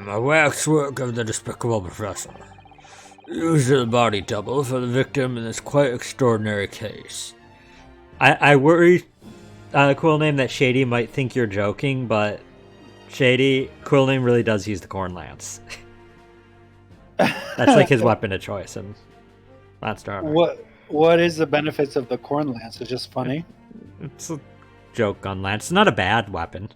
A waxwork of the despicable professor. Used as a body double for the victim in this quite extraordinary case. I worry, Cool Name, that Shady might think you're joking, but Shady, Cool Name really does use the Corn Lance. That's like his weapon of choice in Monster Hunter. What is the benefits of the corn lance? It's just funny. It's a joke gun lance. It's not a bad weapon.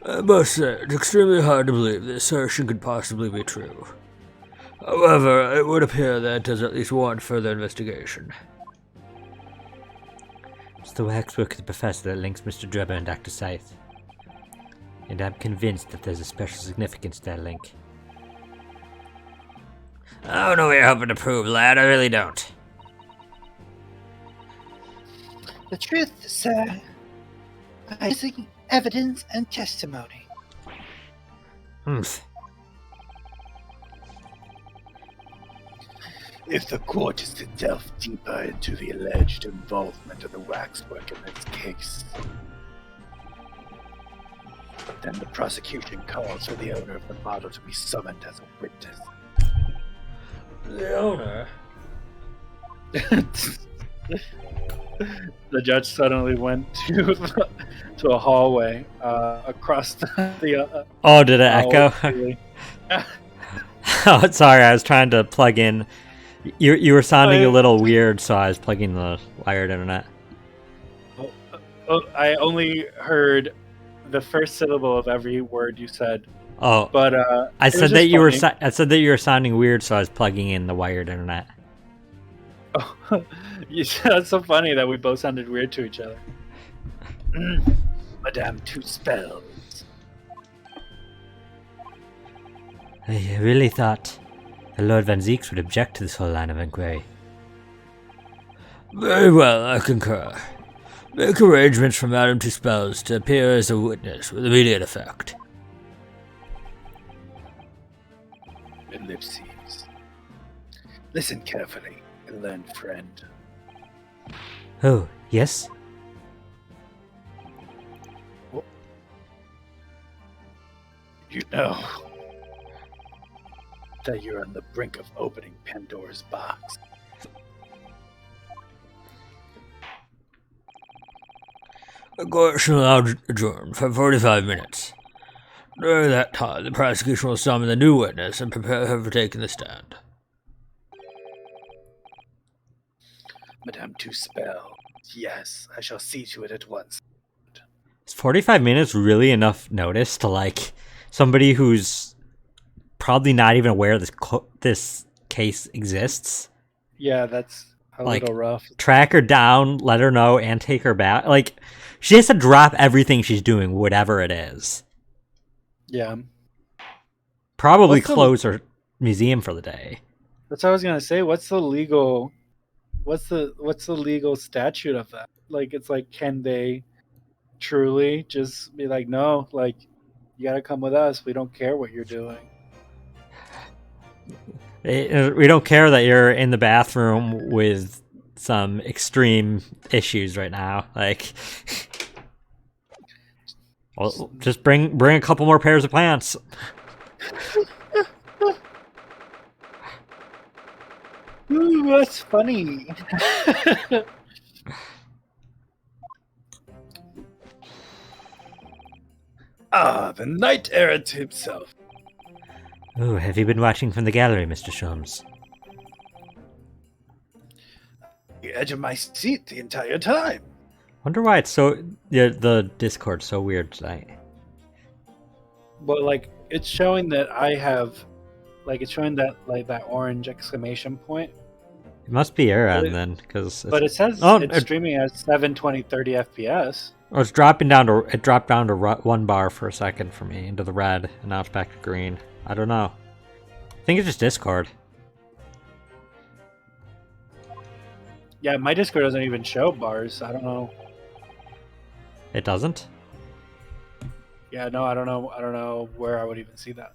I must say, it's extremely hard to believe the assertion could possibly be true. However, it would appear that it does at least warrant further investigation. It's the waxwork of the professor that links Mr. Drebber and Dr. Scythe. And I'm convinced that there's a special significance to that link. I don't know what you're hoping to prove, lad. I really don't. The truth, sir, by using evidence and testimony. If the court is to delve deeper into the alleged involvement of the waxwork in this case, then the prosecution calls for the owner of the model to be summoned as a witness. The owner? The judge suddenly went to a hallway across the. Oh, did it echo? Oh, sorry. I was trying to plug in. You were sounding a little weird, so I was plugging the wired internet. I only heard the first syllable of every word you said. Oh, but I said that you were. I said that you were sounding weird, so I was plugging in the wired internet. Oh, that's so funny that we both sounded weird to each other. Madame Two Spells. I really thought the Lord Van Zeeks would object to this whole line of inquiry. Very well, I concur. Make arrangements for Madame Two Spells to appear as a witness with immediate effect. Ellipses. Listen carefully, learned friend. Oh, yes? You know that you're on the brink of opening Pandora's box. The court shall now adjourn for 45 minutes. During that time, the prosecution will summon the new witness and prepare her for taking the stand. Madame Two Spells. Yes, I shall see to it at once. Is 45 minutes really enough notice to, like, somebody who's probably not even aware this case exists? Yeah, that's a little rough. Track her down, let her know, and take her back. Like, she has to drop everything she's doing, whatever it is. Yeah. Probably close her museum for the day. That's what I was gonna say. What's the legal statute of that? Like, it's like, can they truly just be like, no, like, you gotta come with us. We don't care what you're doing. We don't care that you're in the bathroom with some extreme issues right now. Like, well, just bring a couple more pairs of pants. Ooh, that's funny. Ah, the knight errant himself. Oh, have you been watching from the gallery, Mr. Sholmes? The edge of my seat the entire time. Wonder why it's so the Discord's so weird tonight. But like, it's showing that I have, like, it's showing that, like, that orange exclamation point. It must be your end then, because. But it says it's streaming at 720 30 FPS. Oh, it's dropping down to. It dropped down to 1 bar for a second for me into the red, and now it's back to green. I don't know. I think it's just Discord. Yeah, my Discord doesn't even show bars. I don't know. It doesn't? Yeah, no, I don't know. I don't know where I would even see that.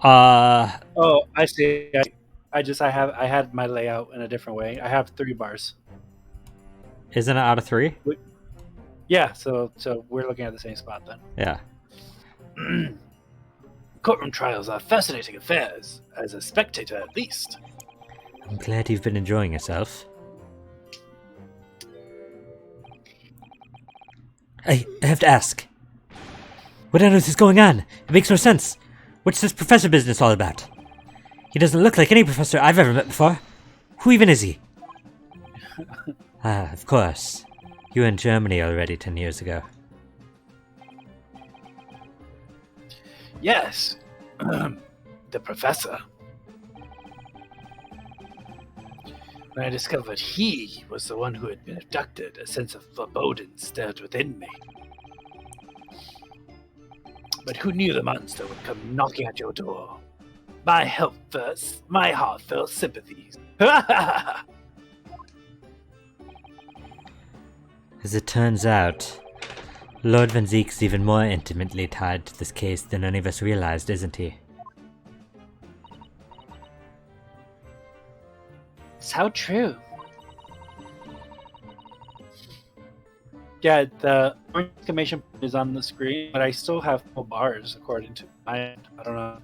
Oh, I see. I had my layout in a different way. I have 3 bars. Isn't it out of 3? Yeah, so we're looking at the same spot then. Yeah. Courtroom trials are fascinating affairs, as a spectator at least. I'm glad you've been enjoying yourself. I have to ask. What on earth is going on? It makes no sense. What's this professor business all about? He doesn't look like any professor I've ever met before. Who even is he? Ah, of course. You were in Germany already 10 years ago. Yes, the professor. When I discovered he was the one who had been abducted, a sense of foreboding stirred within me. But who knew the monster would come knocking at your door? My heartfelt sympathies. As it turns out, Lord Van Zeek's even more intimately tied to this case than any of us realized, isn't he? It's how true. Yeah, the orange exclamation point is on the screen, but I still have full bars according to my end. I don't know.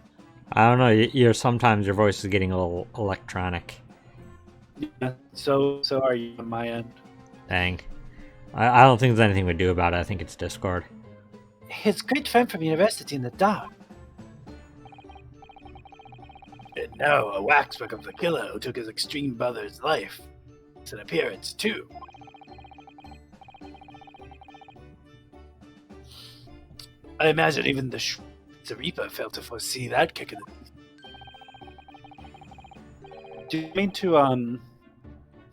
I don't know, sometimes your voice is getting a little electronic. Yeah, so are you on my end? Dang. I don't think there's anything we do about it. I think it's Discord. His great friend from university in the dark. And now a waxwork of the killer who took his extreme brother's life. It's an appearance too. I imagine even the Reaper failed to foresee that kick in the... Do you mean to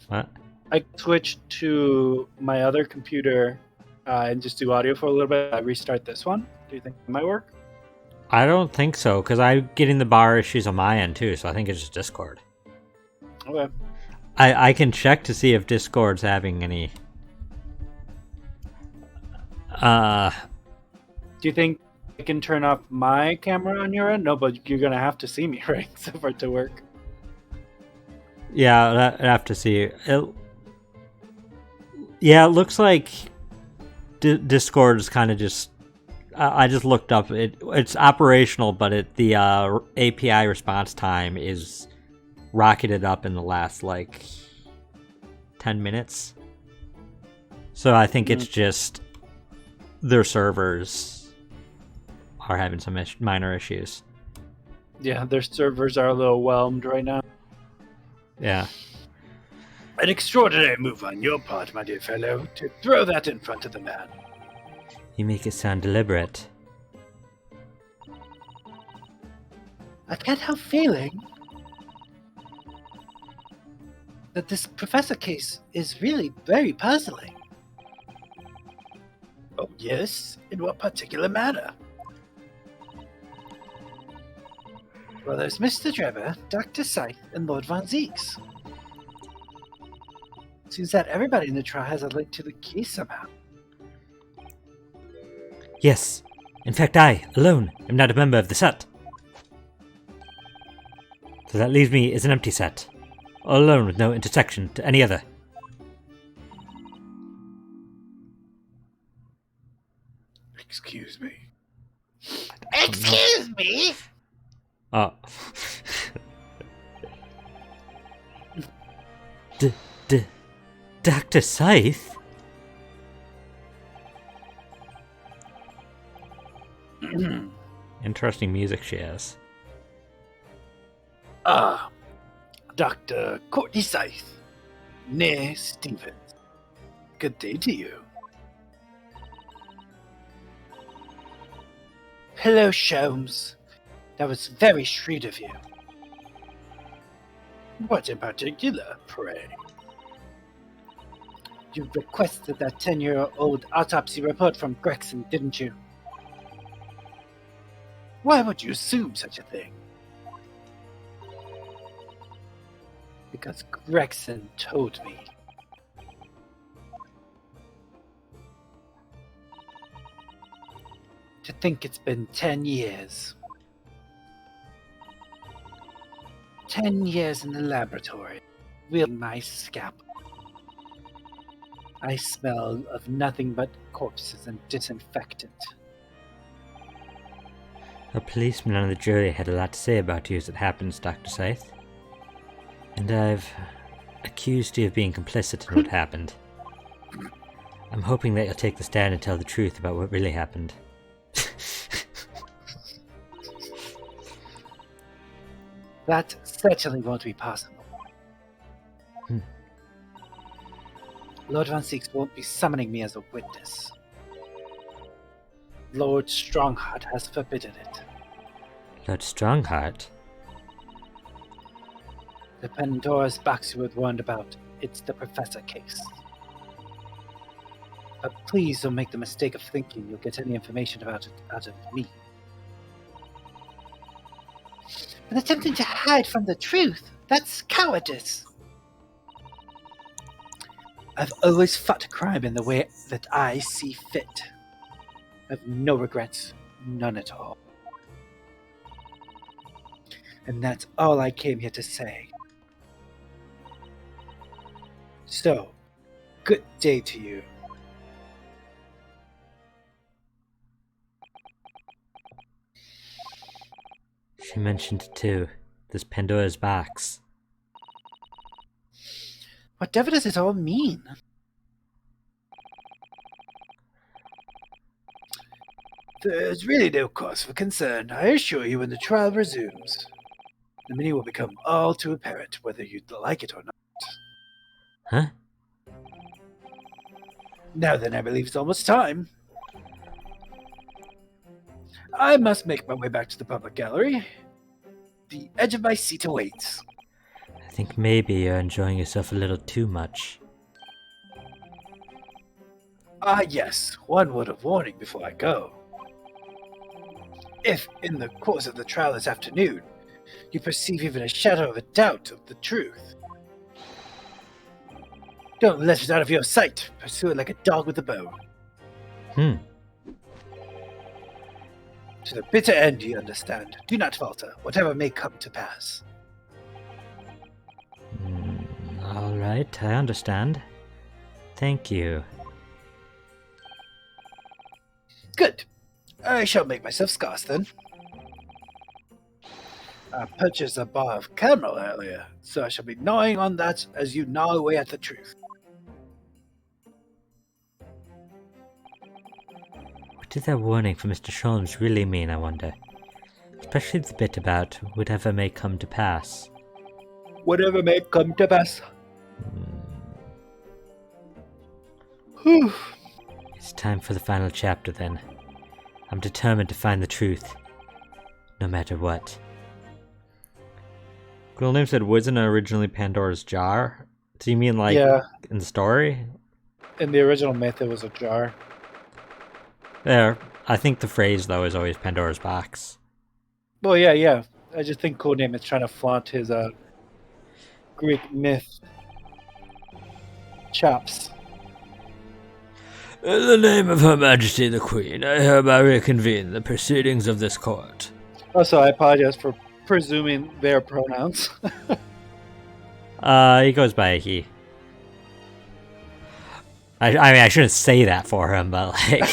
What? I switched to my other computer and just do audio for a little bit. I restart this one. Do you think it might work? I don't think so, because I'm getting the bar issues on my end too, so I think it's just Discord. Okay. I can check to see if Discord's having any... Do you think I can turn off my camera on your end? No, but you're gonna have to see me, right? So for it to work. Yeah, I have to see. Yeah, it looks like Discord is kind of just... I just looked up. It's operational, but the API response time is rocketed up in the last, 10 minutes. So I think it's just their servers are having some minor issues. Yeah, their servers are a little whelmed right now. Yeah. An extraordinary move on your part, my dear fellow, to throw that in front of the man. You make it sound deliberate. I can't help feeling that this professor case is really very puzzling. Oh, yes? In what particular manner? Well, there's Mr. Drebber, Dr. Scythe, and Lord Von Zeeks. Seems that everybody in the trial has a link to the case somehow. Yes. In fact, I, alone, am not a member of the set. So that leaves me as an empty set. All alone with no intersection to any other. Excuse me. Excuse me? Oh. Dr. Scythe? Interesting music she has. Ah, Dr. Courtney Scythe, née Stevens. Good day to you. Hello, Sholmes. That was very shrewd of you. What in particular, pray? You requested that 10-year-old autopsy report from Gregson, didn't you? Why would you assume such a thing? Because Gregson told me. To think it's been 10 years. 10 years in the laboratory, wielding my scalpel. I smell of nothing but corpses and disinfectant. A policeman on the jury had a lot to say about you as it happens, Dr. Scythe. And I've accused you of being complicit in what happened. I'm hoping that you'll take the stand and tell the truth about what really happened. That certainly won't be possible. Lord Van Six won't be summoning me as a witness. Lord Strongheart has forbidden it. Lord Strongheart? The Pandora's box you had warned about, it's the Professor case. But please don't make the mistake of thinking you'll get any information about it out of me. And attempting to hide from the truth, that's cowardice. I've always fought crime in the way that I see fit. I've no regrets, none at all. And that's all I came here to say. So, good day to you. She mentioned it too. This Pandora's box. Whatever does it all mean? There's really no cause for concern, I assure you, when the trial resumes. The meaning will become all too apparent, whether you'd like it or not. Huh? Now then, I believe it's almost time. I must make my way back to the public gallery. The edge of my seat awaits. I think maybe you're enjoying yourself a little too much. Ah, yes, one word of warning before I go. If, in the course of the trial this afternoon, you perceive even a shadow of a doubt of the truth, don't let it out of your sight. Pursue it like a dog with a bone. To the bitter end, you understand. Do not falter, whatever may come to pass. Alright, I understand. Thank you. Good. I shall make myself scarce then. I purchased a bar of caramel earlier, so I shall be gnawing on that as you gnaw away at the truth. What did that warning from Mr. Sholmes really mean, I wonder? Especially the bit about whatever may come to pass. Whatever may come to pass. It's time for the final chapter then. I'm determined to find the truth, no matter what. Cool name said, wasn't it originally Pandora's jar? Do you mean like in the story? In the original myth, it was a jar. There. I think the phrase though is always Pandora's box. Well, yeah. I just think Codename is trying to flaunt his Greek myth chops. In the name of Her Majesty the Queen, I hereby reconvene the proceedings of this court. Also, I apologize for presuming their pronouns. He goes by he. I mean, I shouldn't say that for him, but like,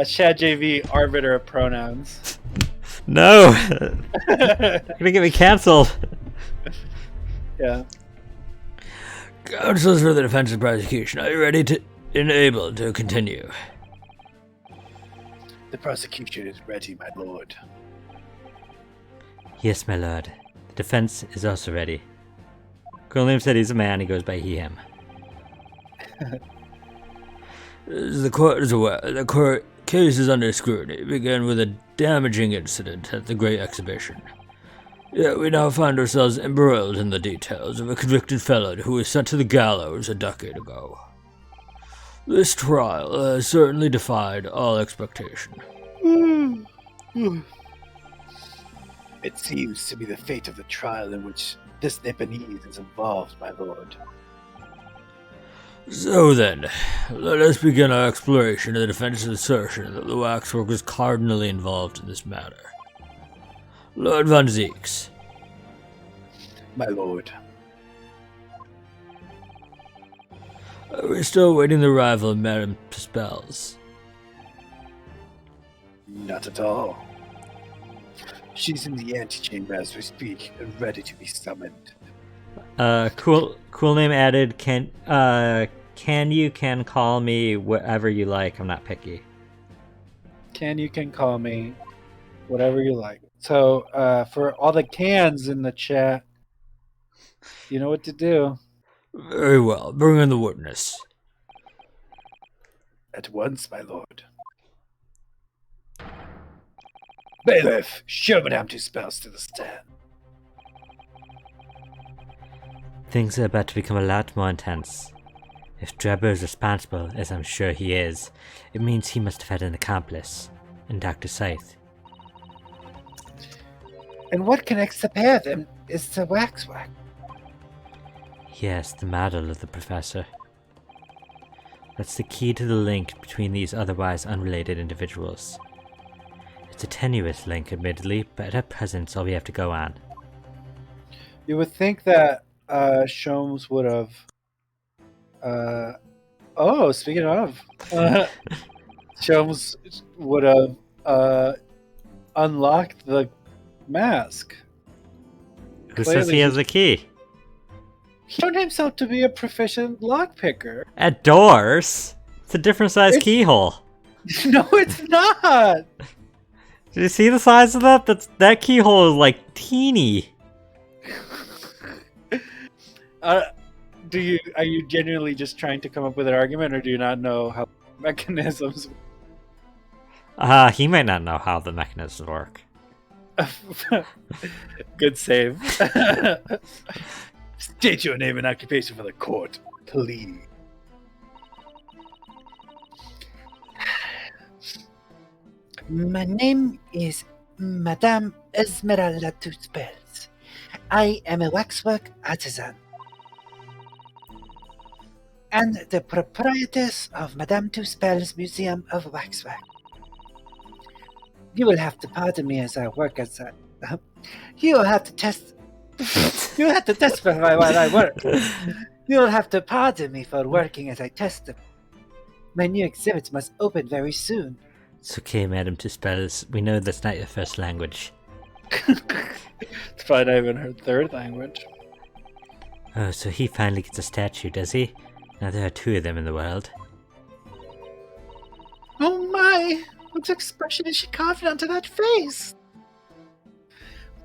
Shad JV, arbiter of pronouns. No! You're gonna get me cancelled. Yeah. Counsels for the defense and prosecution, are you ready to enable to continue? The prosecution is ready, my lord. Yes, my lord. The defense is also ready. Colonel Liam said he's a man, he goes by he, him. As the court is aware, the court case is under scrutiny. Began with a damaging incident at the Great Exhibition. Yet we now find ourselves embroiled in the details of a convicted felon who was sent to the gallows a decade ago. This trial has certainly defied all expectation. It seems to be the fate of the trial in which this Nepalese is involved, my lord. So then, let us begin our exploration of the defense's assertion that the waxwork was cardinally involved in this matter. Lord Van Zieks, my lord. We're still awaiting the arrival of Madame Spells. Not at all. She's in the antechamber as we speak, and ready to be summoned. Cool name added. Can call me whatever you like. I'm not picky. You can call me whatever you like. So for all the cans in the chat, you know what to do. Very well. Bring in the witness. At once, my lord. Bailiff, show Madame Spells to the stand. Things are about to become a lot more intense. If Drebber is responsible, as I'm sure he is, it means he must have had an accomplice in Dr. Scythe. And what connects the pair of them is the waxwork. Yes, the model of the professor. That's the key to the link between these otherwise unrelated individuals. It's a tenuous link, admittedly, but at present it's all we have to go on. You would think that Sholmes would have. Speaking of, Sholmes would have unlocked the mask. Who says he has the key? He shown himself to be a proficient lockpicker. At doors? It's a different size keyhole. No, it's not. Did you see the size of that? That keyhole is like teeny. Are you genuinely just trying to come up with an argument, or do you not know how mechanisms? He might not know how the mechanisms work. Good save. State your name and occupation for the court, please. My name is Madame Esmeralda Two Spells. I am a waxwork artisan and the proprietress of Madame Two Spells Museum of Waxwork. You will have to pardon me as I work as a... You will have to test... You will have to test me while I work. You will have to pardon me for working as I test them. My new exhibits must open very soon. It's okay, Madame Two Spells. We know that's not your first language. It's fine, I haven't heard third language. Oh, so he finally gets a statue, does he? Now there are two of them in the world. Oh my! What expression is she carving onto that face?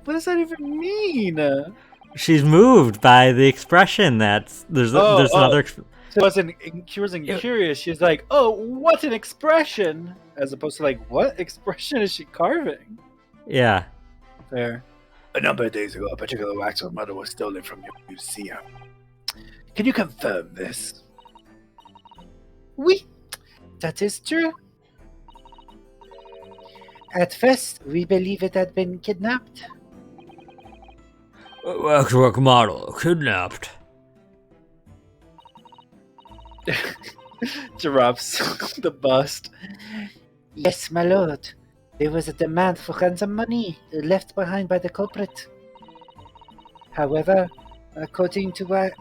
What does that even mean? She's moved by the expression. There's another. She wasn't curious. She's like, "Oh, what an expression!" As opposed to like, "What expression is she carving?" Yeah. Fair. A number of days ago, a particular waxwork model was stolen from your museum. Can you confirm this? Oui, that is true. At first, we believe it had been kidnapped. Waxwork model kidnapped. Drops the bust. Yes, my lord. There was a demand for ransom money left behind by the culprit. However, according to what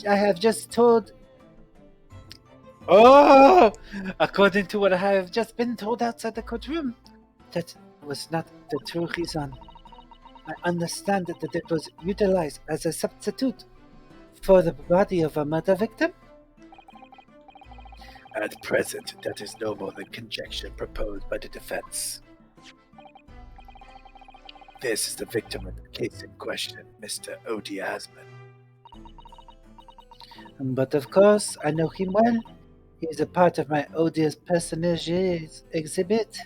I have just told... Oh! According to what I have just been told outside the courtroom, that was not the true reason. I understand that it was utilized as a substitute for the body of a murder victim. At present, that is no more than conjecture proposed by the defense. This is the victim of the case in question, Mr. Odie Asman. But of course, I know him well. He is a part of my odious personages exhibit.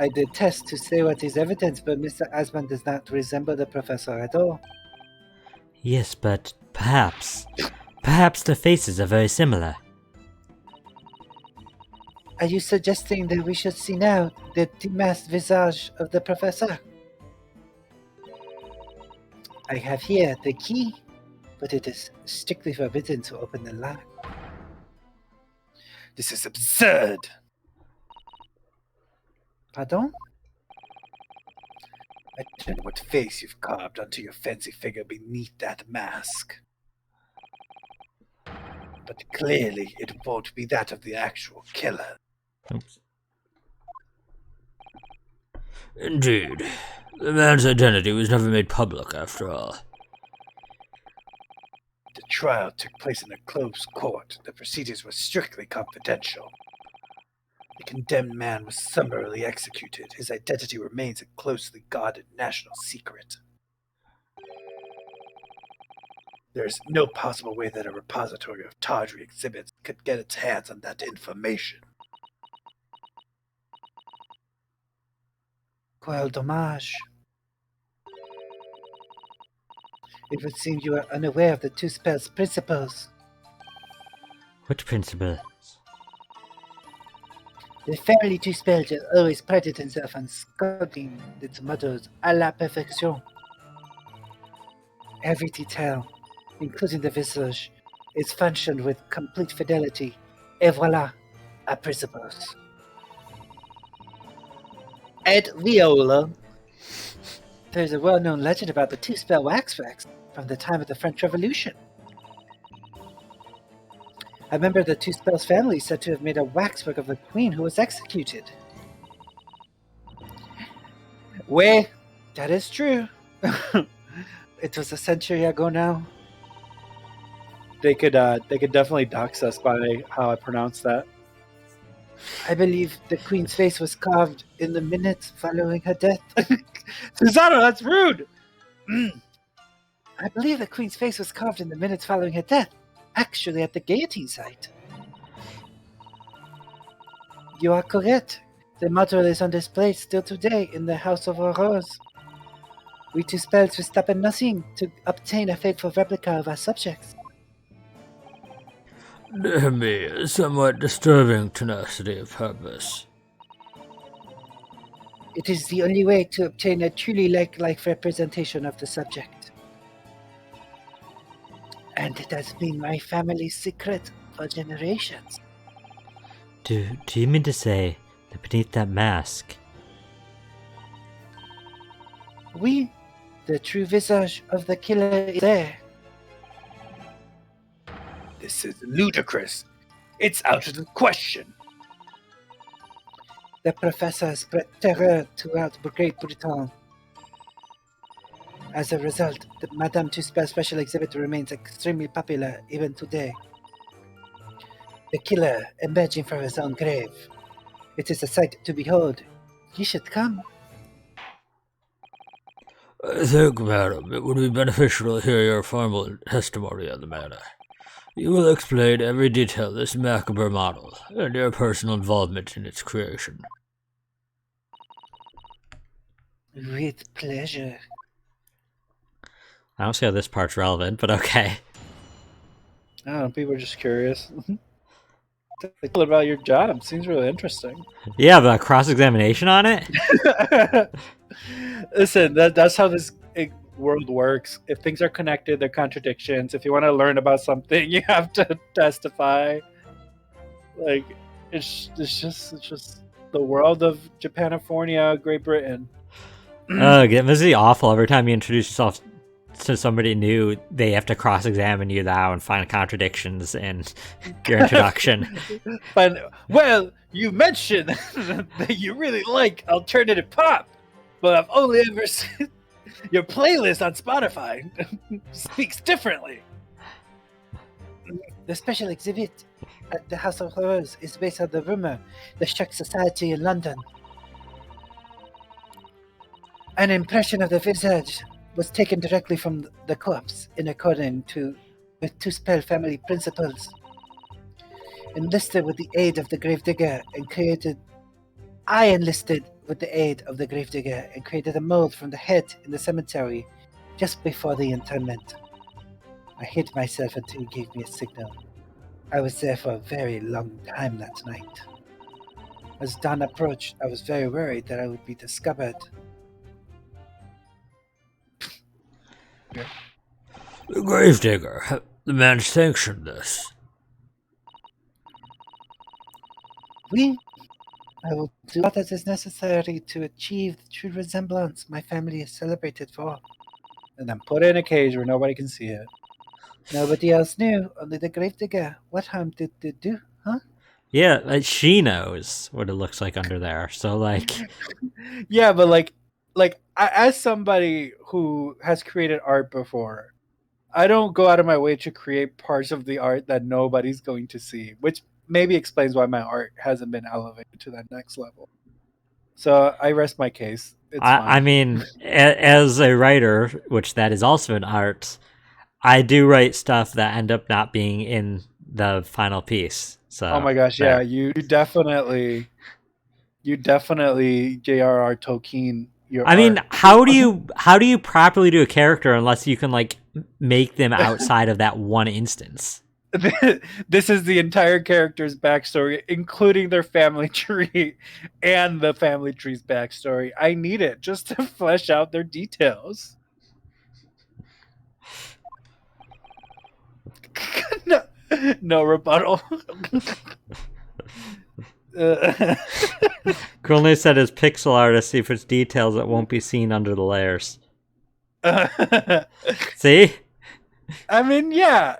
I detest to say what is evidence, but Mr. Asman does not resemble the professor at all. Yes, but perhaps the faces are very similar. Are you suggesting that we should see now the demasked visage of the professor? I have here the key, but it is strictly forbidden to open the lock. This is absurd! Pardon? I don't know what face you've carved onto your fancy figure beneath that mask. But clearly it won't be that of the actual killer. Oops. Indeed. The man's identity was never made public, after all. The trial took place in a closed court. The proceedings were strictly confidential. The condemned man was summarily executed. His identity remains a closely guarded national secret. There is no possible way that a repository of tawdry exhibits could get its hands on that information. Quel dommage. It would seem you are unaware of the two spells' principles. Which principle? The family two spells has always prided himself on sculpting its mottos à la perfection. Every detail, including the visage, is functioned with complete fidelity. Et voilà, à principles. Et viola. There's a well-known legend about the two-spell waxworks from the time of the French Revolution. A member of the Two Spells family is said to have made a waxwork of the queen who was executed. Well, that is true. It was a century ago now. They could definitely dox us by how I pronounce that. I believe the queen's face was carved in the minutes following her death. Susanna, that's rude! I believe the queen's face was carved in the minutes following her death, actually at the guillotine site. You are correct. The motto is on display still today in the House of Horrors. We two spells will stop at nothing to obtain a faithful replica of our subjects. Dear me, a somewhat disturbing tenacity of purpose. It is the only way to obtain a truly like representation of the subject. And it has been my family's secret for generations. Do you mean to say that beneath that mask? Oui, the true visage of the killer is there. This is ludicrous. It's out of the question. The professor spread terror throughout Great Britain. As a result, the Madame Tussauds special exhibit remains extremely popular even today. The killer emerging from his own grave. It is a sight to behold. You should come. I think, madam, it would be beneficial to hear your formal testimony on the matter. You will explain every detail of this macabre model, and your personal involvement in its creation. With pleasure. I don't see how this part's relevant, but okay. I don't know, people are just curious. Tell about your job. Seems really interesting. Yeah, but cross-examination on it? Listen, that's how this world works. If things are connected, they're contradictions. If you want to learn about something, you have to testify. Like, it's just the world of Japanifornia, Great Britain. It must be awful every time you introduce yourself to somebody new. They have to cross-examine you now and find contradictions in your introduction. But, well, you mentioned that you really like alternative pop, but I've only ever seen your playlist on Spotify speaks differently. The special exhibit at the House of Horrors is based on the rumor, the Shark Society in London. An impression of the visage was taken directly from the corpse in accordance with two-spell family principles. Enlisted with the aid of the gravedigger and created... I enlisted with the aid of the gravedigger and created a mold from the head in the cemetery just before the interment. I hid myself until he gave me a signal. I was there for a very long time that night. As dawn approached, I was very worried that I would be discovered. The gravedigger, the man sanctioned this. Oui, I will do all that is necessary to achieve the true resemblance my family is celebrated for. And then put it in a cage where nobody can see it. Nobody else knew, only the gravedigger. What harm did they do, huh? Yeah, she knows what it looks like under there. So like, Yeah, but as somebody who has created art before, I don't go out of my way to create parts of the art that nobody's going to see, which maybe explains why my art hasn't been elevated to that next level. So I rest my case. It's fine. I mean, as a writer, which that is also an art, I do write stuff that end up not being in the final piece. So Oh my gosh, there. yeah, you definitely J.R.R. Tolkien your I mean, art. how do you properly do a character unless you can like make them outside of that one instance? This is the entire character's backstory, including their family tree and the family tree's backstory. I need it just to flesh out their details. no, no rebuttal. Coolness said his pixel artist see if it's details that won't be seen under the layers. See? I mean, yeah,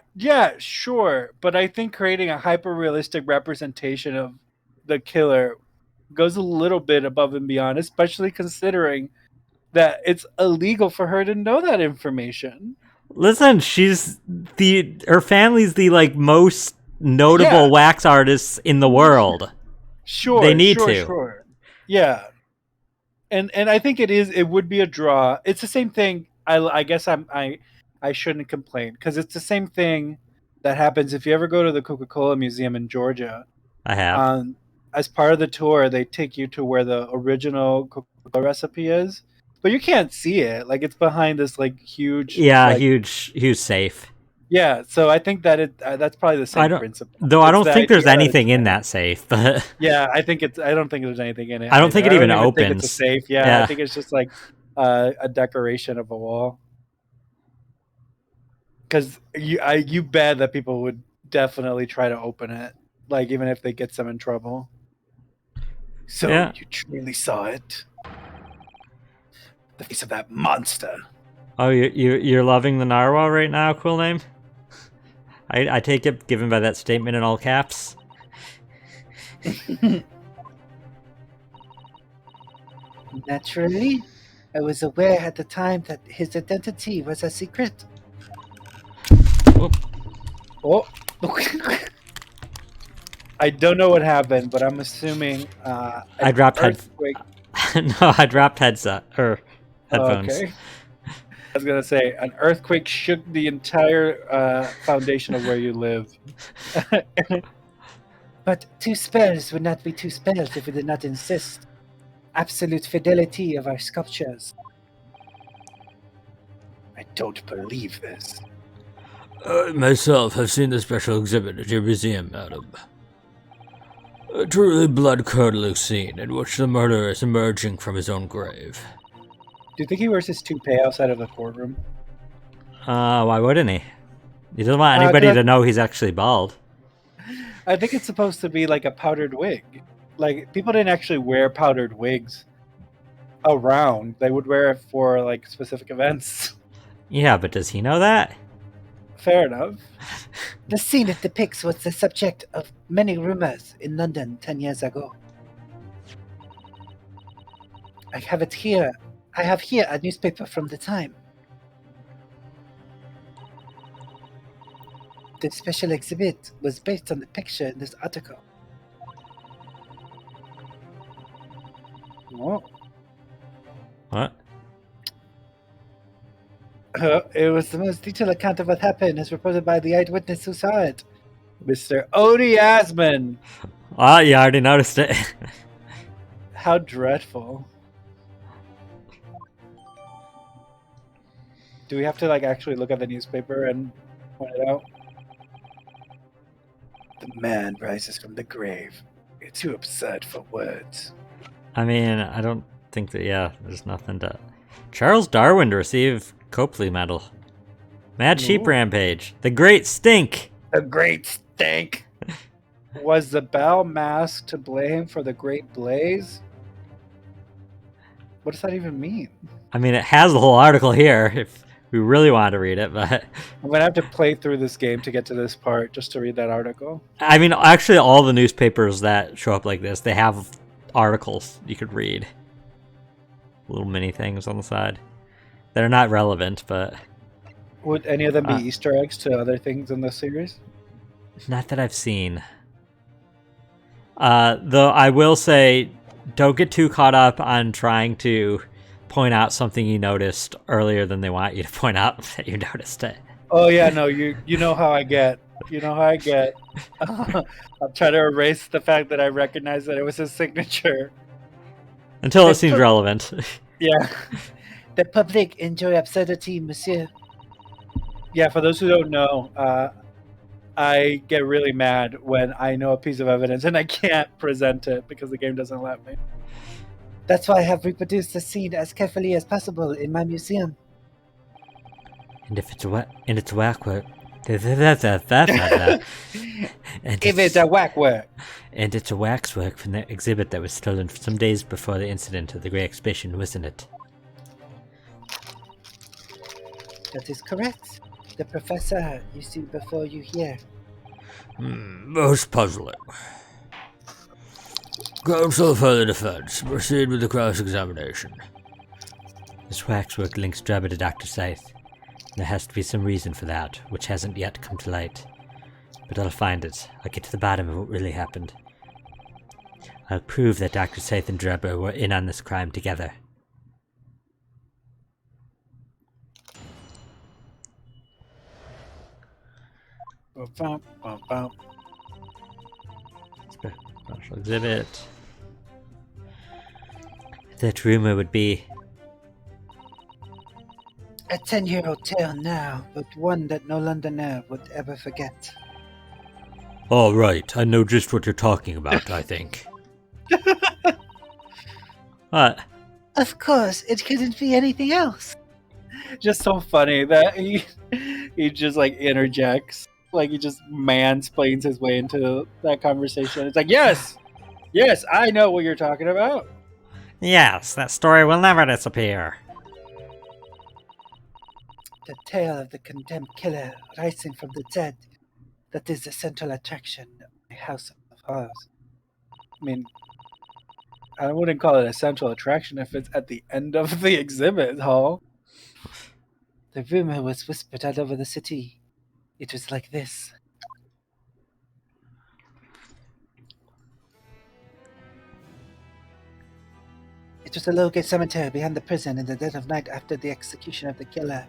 sure. But I think creating a hyper-realistic representation of the killer goes a little bit above and beyond, especially considering that it's illegal for her to know that information. Listen, her family's the like most notable wax artists in the world. Sure, they need to. Sure. Yeah. And I think it would be a draw. It's the same thing. I guess I shouldn't complain because it's the same thing that happens if you ever go to the Coca-Cola Museum in Georgia. I have. As part of the tour, they take you to where the original Coca-Cola recipe is, but you can't see it. Like it's behind this like huge, huge safe. Yeah, so I think that that's probably the same principle. Though I don't think there's anything in that safe, but yeah, I don't think there's anything in it. I don't think it even opens. Think it's a safe. Yeah, I think it's just like a decoration of a wall. Because you bet that people would definitely try to open it, like even if they get some in trouble. So you truly saw it? The face of that monster. Oh, you're loving the narwhal right now, Cool Name? I take it, given by that statement in all caps. Naturally, I was aware at the time that his identity was a secret. Oh. I don't know what happened, but I'm assuming I dropped I dropped headset or headphones. Okay. I was gonna say an earthquake shook the entire foundation of where you live. But two spells would not be two spells if we did not insist. Absolute fidelity of our sculptures. I don't believe this. I myself have seen the special exhibit at your museum, madam. A truly blood-curdling scene in which the murderer is emerging from his own grave. Do you think he wears his toupee outside of the courtroom? Why wouldn't he? He doesn't want anybody to know he's actually bald. I think it's supposed to be like a powdered wig. Like, people didn't actually wear powdered wigs around. They would wear it for, like, specific events. Yeah, but does he know that? Fair enough. The scene it depicts was the subject of many rumors in London 10 years ago. I have it here. I have here a newspaper from the time. The special exhibit was based on the picture in this article. Oh. What? It was the most detailed account of what happened, as reported by the eyewitness who saw it. Mr. Odie Asman. Oh, you already noticed it. How dreadful. Do we have to like actually look at the newspaper and point it out? The man rises from the grave. It's too absurd for words. I mean, I don't think that, there's nothing to... Charles Darwin to receive Copley Medal. Mad Sheep Rampage. The Great Stink. The Great Stink. Was the Baal mask to blame for the Great Blaze? What does that even mean? I mean, it has the whole article here if we really want to read it, but I'm gonna have to play through this game to get to this part just to read that article. I mean, actually, all the newspapers that show up like this, they have articles you could read. Little mini things on the side that are not relevant, but Would any of them be Uh, Easter eggs to other things in the series? not that I've seen. Though I will say, don't get too caught up on trying to point out something you noticed earlier than they want you to point out that you noticed it. Oh yeah, no, you know how I get. You know how I get. I'll try to erase the fact that I recognize that it was his signature. Until it seems relevant. Yeah. The public enjoy absurdity, monsieur. Yeah, for those who don't know, I get really mad when I know a piece of evidence and I can't present it because the game doesn't let me. That's why I have reproduced the scene as carefully as possible in my museum. And if it's waxwork. And If it's a whack work. And it's a waxwork from the exhibit that was stolen some days before the incident of the Great Exhibition, wasn't it? That is correct. The professor you see before you here. Most puzzling. Counsel for the defense, proceed with the cross-examination. This waxwork links Drebber to Dr. Scythe. There has to be some reason for that, which hasn't yet come to light. But I'll find it. I'll get to the bottom of what really happened. I'll prove that Dr. Scythe and Drebber were in on this crime together. Special exhibit. That rumor would be A 10-year-old tale now, but one that no Londoner would ever forget. All right, I know just what you're talking about, I think. what? Of course, it couldn't be anything else. Just so funny that he just like interjects. Like he just mansplains his way into that conversation. It's like, yes, I know what you're talking about. Yes, that story will never disappear. The tale of the condemned killer rising from the dead. That is the central attraction of my House of Horrors. I mean, I wouldn't call it a central attraction if it's at the end of the exhibit hall. The rumor was whispered all over the city. It was like this. It was a low-gate cemetery behind the prison in the dead of night after the execution of the killer.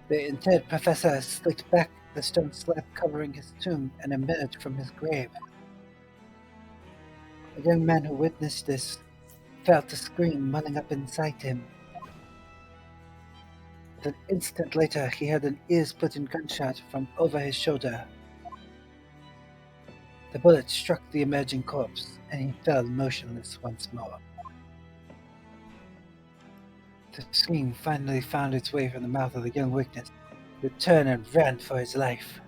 The interred professor slicked back the stone slab covering his tomb and emerged from his grave. A young man who witnessed this felt a scream welling up inside him. But an instant later, he heard an ear-splitting gunshot from over his shoulder. The bullet struck the emerging corpse, and he fell motionless once more. The scream finally found its way from the mouth of the young witness, who turned and ran for his life.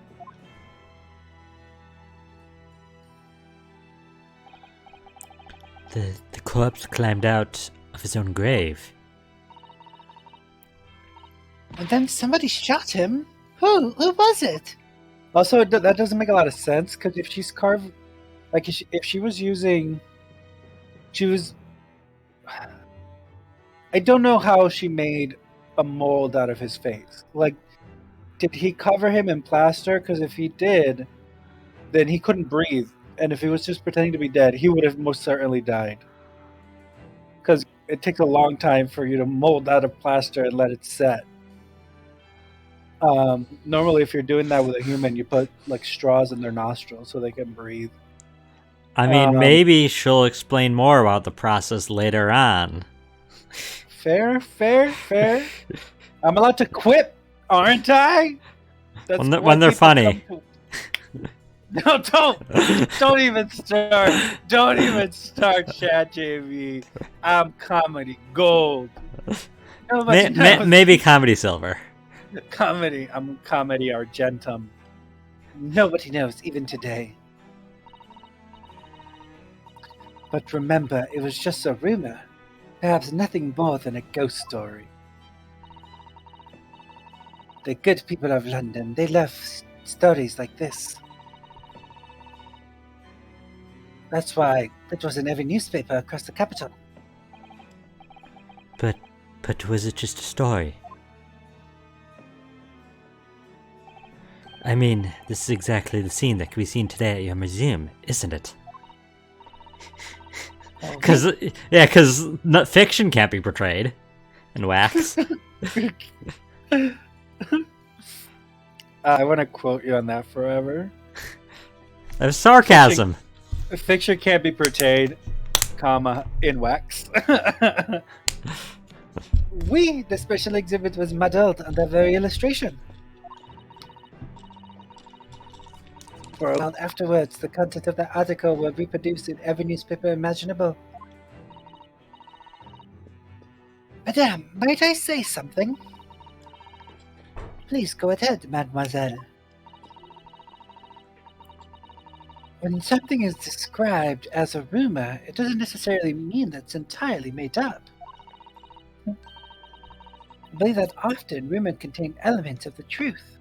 The corpse climbed out of his own grave. And then somebody shot him? Who? Who was it? Also, that doesn't make a lot of sense because if she's carved, like if she was using, I don't know how she made a mold out of his face. Like, did he cover him in plaster? Because if he did, then he couldn't breathe. And if he was just pretending to be dead, he would have most certainly died. Because it takes a long time for you to mold out of plaster and let it set. Normally, if you're doing that with a human, you put like straws in their nostrils so they can breathe. I mean, maybe she'll explain more about the process later on. Fair. I'm allowed to quip, aren't I? That's When they're funny. No, don't even start. Don't even start, Chat JV. I'm comedy gold. Maybe comedy silver. Comedy. I'm comedy argentum. Nobody knows, even today. But remember, it was just a rumor. Perhaps nothing more than a ghost story. The good people of London, they love stories like this. That's why it was in every newspaper across the capital. But was it just a story? I mean, this is exactly the scene that can be seen today at your museum, isn't it? Because fiction can't be portrayed in wax. I want to quote you on that forever. That was sarcasm. Fiction can't be portrayed, comma, in wax. The special exhibit was modeled on that very illustration. For a while afterwards, the content of the article were reproduced in every newspaper imaginable. Madame, might I say something? Please go ahead, mademoiselle. When something is described as a rumor, it doesn't necessarily mean that it's entirely made up. I believe that often rumors contain elements of the truth.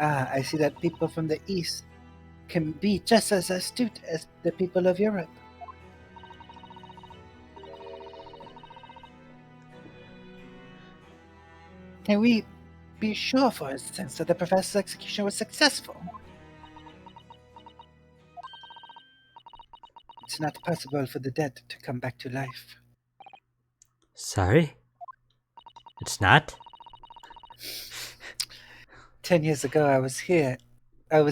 I see that people from the East can be just as astute as the people of Europe. Can we be sure, for instance, that the professor's execution was successful? It's not possible for the dead to come back to life. Sorry? It's not? 10 years ago, I was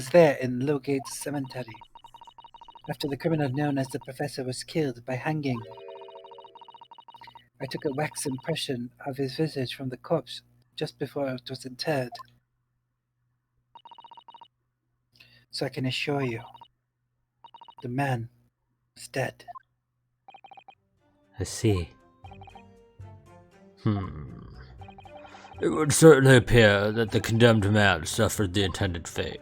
there in Lowgate Cemetery, after the criminal known as the Professor was killed by hanging. I took a wax impression of his visage from the corpse just before it was interred. So I can assure you, the man was dead. I see. It would certainly appear that the condemned man suffered the intended fate.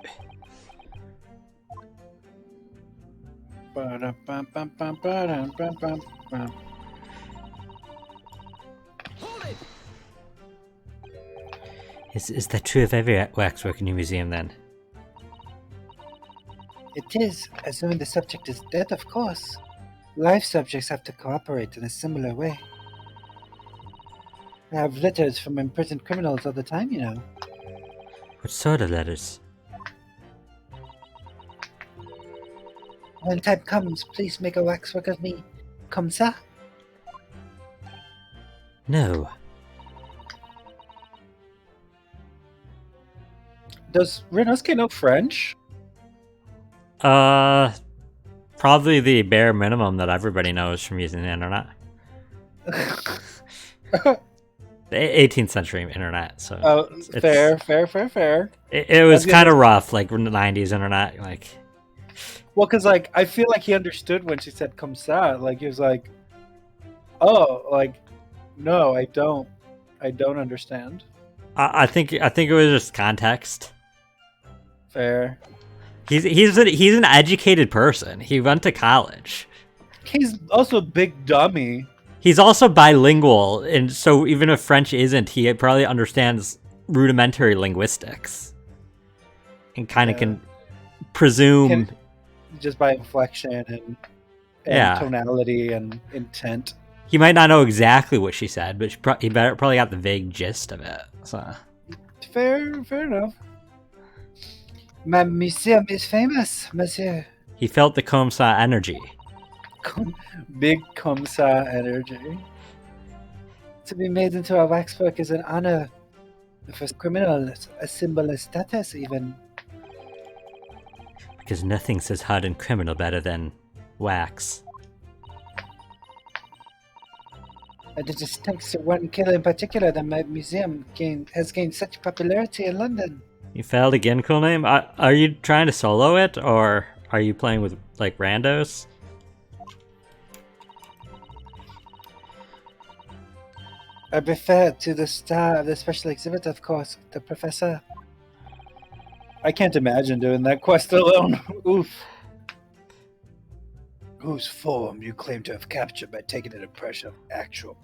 Is that true of every waxwork in your museum then? It is, assuming the subject is dead, of course. Live subjects have to cooperate in a similar way. I have letters from imprisoned criminals all the time, you know. What sort of letters? When time comes, please make a waxwork of me. Comme ça? No. Does Renosuke know French? Probably the bare minimum that everybody knows from using the internet. The 18th century internet, so Fair. It was kind of rough, like in the 90s internet, like. Well, because like I feel like he understood when she said "comme ça." Like he was like, "Oh, like no, I don't understand." I think it was just context. Fair. He's an educated person. He went to college. He's also a big dummy. He's also bilingual, and so even if French isn't, he probably understands rudimentary linguistics and kind of can presume just by inflection and tonality and intent. He might not know exactly what she said, but he probably got the vague gist of it. So fair enough. My museum is famous, monsieur. He felt the comme ça energy. Big comme ça energy. To be made into a waxwork is an honor. For criminals, a symbol of status, even. Because nothing says hardened criminal better than wax. And it is thanks to one killer in particular that my museum has gained such popularity in London. You failed again, cool name? Are you trying to solo it, or are you playing with, like, randos? I refer to the star of the special exhibit, of course, the Professor. I can't imagine doing that quest alone. Oof. Whose form you claim to have captured by taking an impression of actual.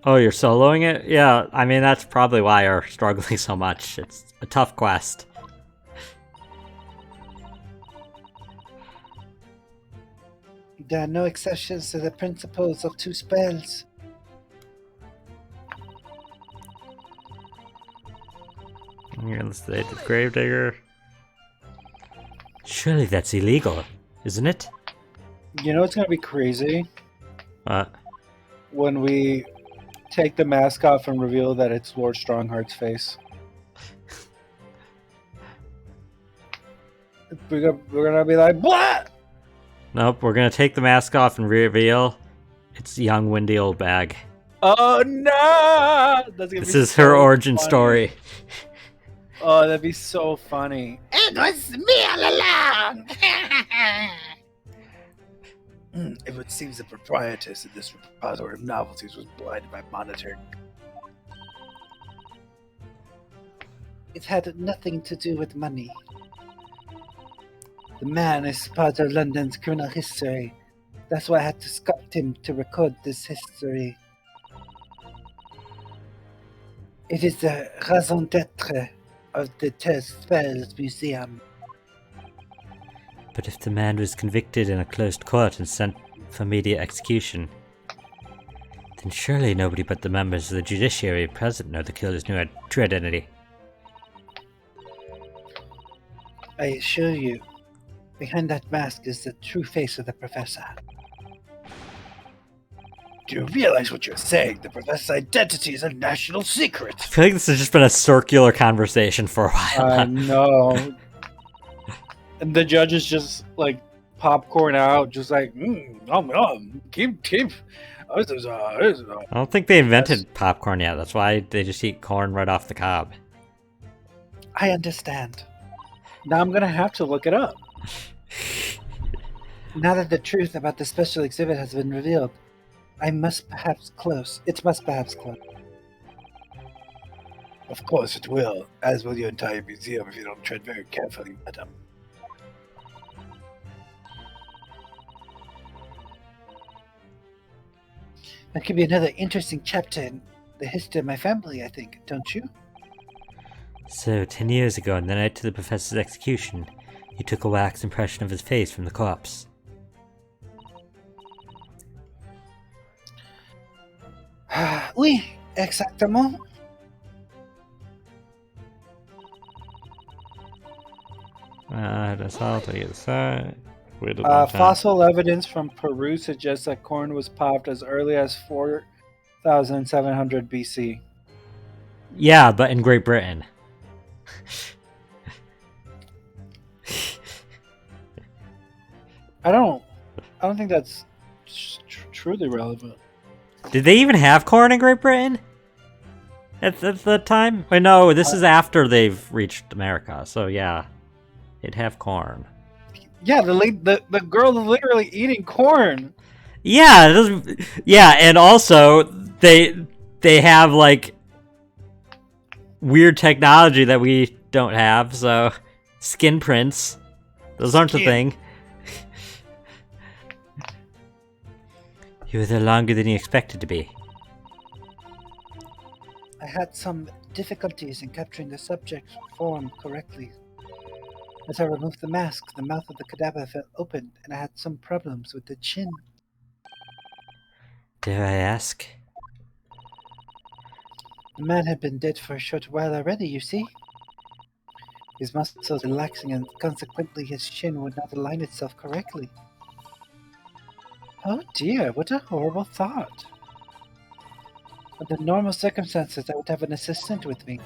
Oh, you're soloing it? Yeah, I mean, that's probably why you're struggling so much. It's a tough quest. There are no exceptions to the principles of 2 spells. You're gonna say the Gravedigger. Surely that's illegal, isn't it? You know what's gonna be crazy? What? When we take the mask off and reveal that it's Lord Strongheart's face. We're gonna be like, what? Nope, we're gonna take the mask off and reveal it's young Windy Old Bag. Oh no! That's gonna This be is her so origin funny. story. Oh, that'd be so funny. It was me all along! It would seem the proprietress of this repository of novelties was blinded by monitoring. It had nothing to do with money. The man is part of London's criminal history. That's why I had to sculpt him to record this history. It is the raison d'etre of the Spells Museum. But if the man was convicted in a closed court and sent for immediate execution, then surely nobody but the members of the judiciary present know the killer's true identity. I assure you, behind that mask is the true face of the professor. Do you realize what you're saying? The professor's identity is a national secret! I feel like this has just been a circular conversation for a while. I know. And the judge is just like popcorn out, just like, keep. I don't think they invented popcorn yet. That's why they just eat corn right off the cob. I understand. Now I'm gonna have to look it up. Now that the truth about the special exhibit has been revealed, it must perhaps close. Of course it will, as will your entire museum if you don't tread very carefully, madam. That could be another interesting chapter in the history of my family, I think, don't you? So, 10 years ago, on the night of the professor's execution, you took a wax impression of his face from the corpse. Oui, exactement. That's all to the side. Fossil evidence from Peru suggests that corn was popped as early as 4,700 BC. Yeah, but in Great Britain. I don't think that's truly relevant. Did they even have corn in Great Britain? At the time? Wait, no, this is after they've reached America, so yeah. They'd have corn. Yeah, the girl is literally eating corn. Yeah, and also they have like weird technology that we don't have, so skin prints. Those aren't a thing. You were there longer than you expected to be. I had some difficulties in capturing the subject's form correctly. As I removed the mask, the mouth of the cadaver fell open, and I had some problems with the chin. Dare I ask? The man had been dead for a short while already, you see. His muscles relaxing, and consequently his chin would not align itself correctly. Oh dear, what a horrible thought. Under normal circumstances, I would have an assistant with me.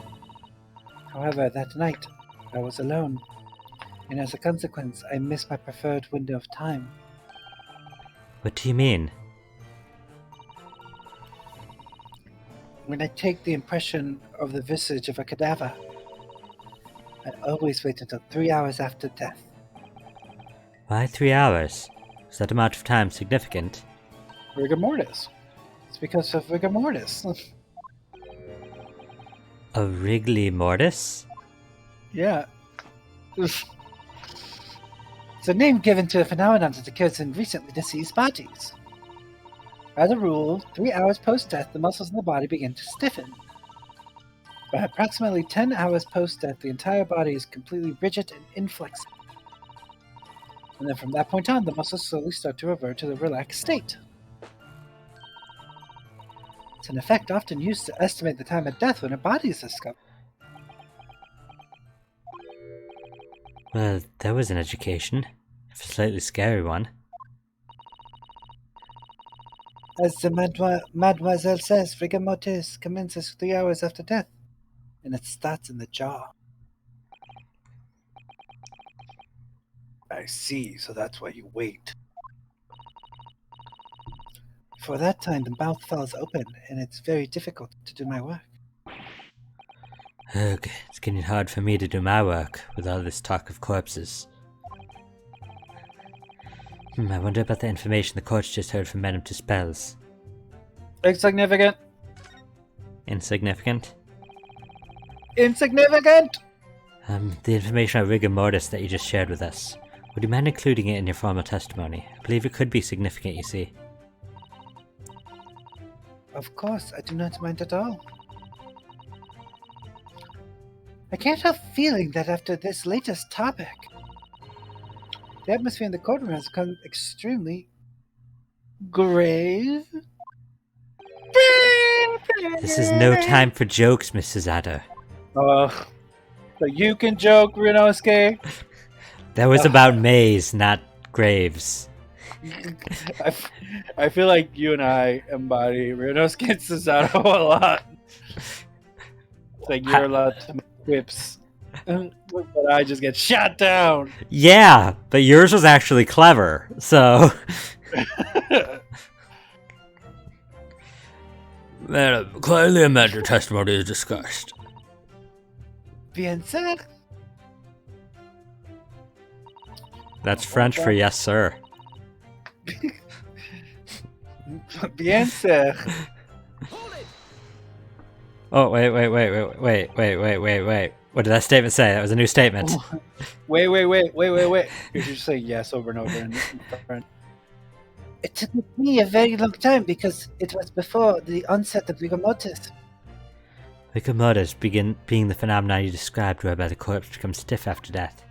However, that night, I was alone, and as a consequence, I missed my preferred window of time. What do you mean? When I take the impression of the visage of a cadaver, I always wait until 3 hours after death. Why 3 hours? Is that amount of time significant? Rigor mortis. It's because of rigor mortis. A Wrigley mortis? Yeah. It's a name given to a phenomenon that occurs in recently deceased bodies. As a rule, 3 hours post-death, the muscles in the body begin to stiffen. By approximately 10 hours post-death, the entire body is completely rigid and inflexible. And then from that point on, the muscles slowly start to revert to the relaxed state. It's an effect often used to estimate the time of death when a body is discovered. Well, that was an education. If a slightly scary one. As the Mademoiselle says, rigor mortis commences 3 hours after death, and it starts in the jaw. I see, so that's why you wait. For that time, the mouth falls open, and it's very difficult to do my work. Ugh, it's getting hard for me to do my work with all this talk of corpses. I wonder about the information the coach just heard from Madame Tuspel's. Insignificant. Insignificant? Insignificant! The information on rigor mortis that you just shared with us. Would you mind including it in your formal testimony? I believe it could be significant, you see. Of course, I do not mind at all. I can't help feeling that after this latest topic, the atmosphere in the courtroom has become extremely grave. This is no time for jokes, Mrs. Adder. Ugh. So you can joke, Ryunosuke. That was about Maze, not graves. I feel like you and I embody Ryunosuke Susato a lot. It's like you're allowed to make quips, but I just get shot down. Yeah, but yours was actually clever, so... Madam, kindly amend your testimony as discussed. Bien sûr. That's French for yes, sir. Bien sûr. Oh, wait. What did that statement say? That was a new statement. Wait. You should say yes over and over in French. It took me a very long time because it was before the onset of rigor mortis. Rigor mortis being the phenomenon you described whereby the corpse becomes stiff after death.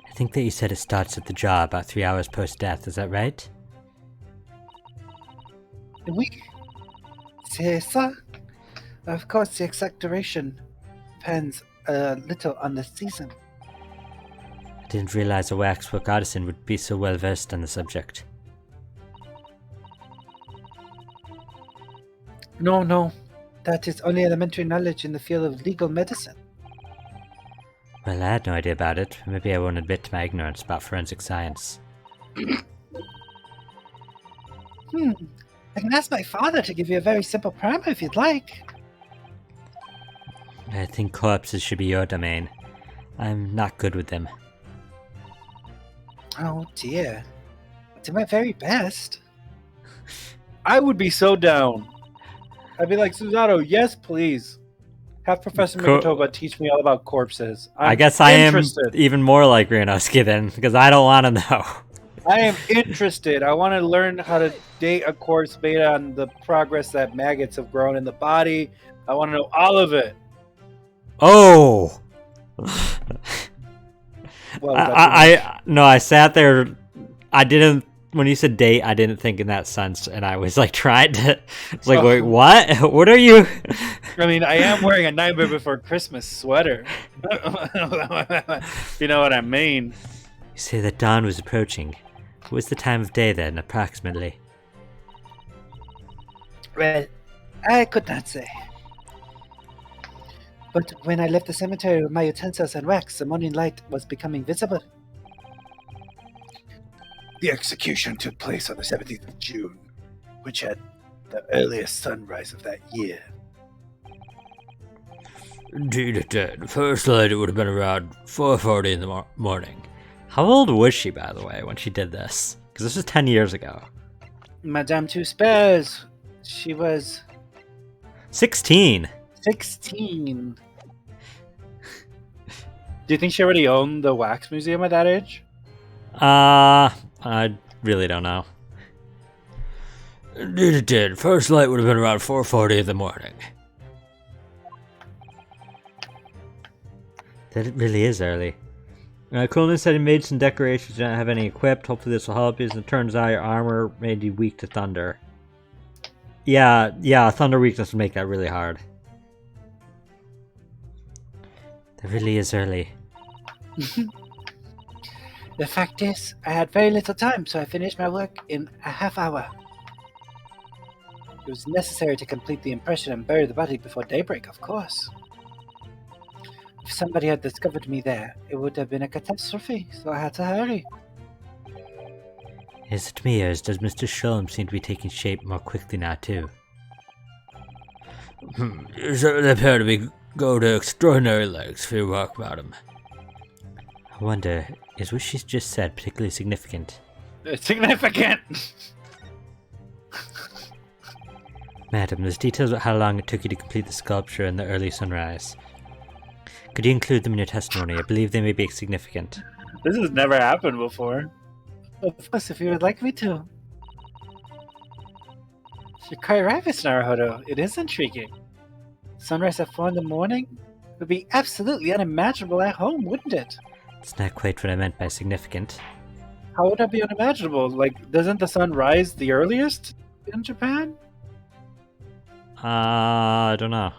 I think that you said it starts at the jaw about 3 hours post-death, is that right? Oui, c'est ça. Of course, the exact duration depends a little on the season. I didn't realize a waxwork artisan would be so well versed on the subject. No. That is only elementary knowledge in the field of legal medicine. Well, I had no idea about it. Maybe I won't admit to my ignorance about forensic science. I can ask my father to give you a very simple primer if you'd like. I think corpses should be your domain. I'm not good with them. Oh dear. I do my very best. I would be so down. I'd be like, Susato, yes, please. Have Professor Minotoba teach me all about corpses. I guess I am even more like Ryunosuke then, because I don't want to know. I am interested. I want to learn how to date a corpse based on the progress that maggots have grown in the body. I want to know all of it. Oh! Well, I sat there. I didn't. When you said date, I didn't think in that sense, and I was like trying to. It's like, wait, what? What are you? I mean, I am wearing a Nightmare Before Christmas sweater. You know what I mean? You say that dawn was approaching. What was the time of day then, approximately? Well, I could not say. But when I left the cemetery with my utensils and wax, the morning light was becoming visible. The execution took place on the 17th of June, which had the earliest sunrise of that year. Indeed it did. First light, it would have been around 4:40 in the morning. How old was she, by the way, when she did this? Because this was 10 years ago. Madame Tuspel's, she was 16. 16. Do you think she already owned the wax museum at that age? I really don't know. Indeed it did. First light would have been around 4:40 in the morning. That really is early. Coolman said he made some decorations, you don't have any equipped. Hopefully this will help you. As it turns out, your armor made you weak to thunder. Yeah, thunder weakness would make that really hard. That really is early. The fact is, I had very little time, so I finished my work in a half hour. It was necessary to complete the impression and bury the body before daybreak, of course. If somebody had discovered me there, it would have been a catastrophe, so I had to hurry. Is it me, or does Mr. Sholmes seem to be taking shape more quickly now, too? You certainly appear to be go to extraordinary lengths for your work, madam. I wonder, is what she's just said particularly significant? It's significant! Madam, there's details about how long it took you to complete the sculpture and the early sunrise. Could you include them in your testimony? I believe they may be significant. This has never happened before. Of course, if you would like me to. You're quite right, Miss Naruhodo. It is intriguing. Sunrise at 4 in the morning would be absolutely unimaginable at home, wouldn't it? It's not quite what I meant by significant. How would that be unimaginable? Like, doesn't the sun rise the earliest in Japan? I don't know.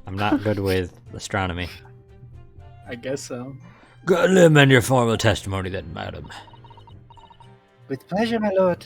I'm not good with astronomy. I guess so. Gladly amend your formal testimony then, madam. With pleasure, my lord.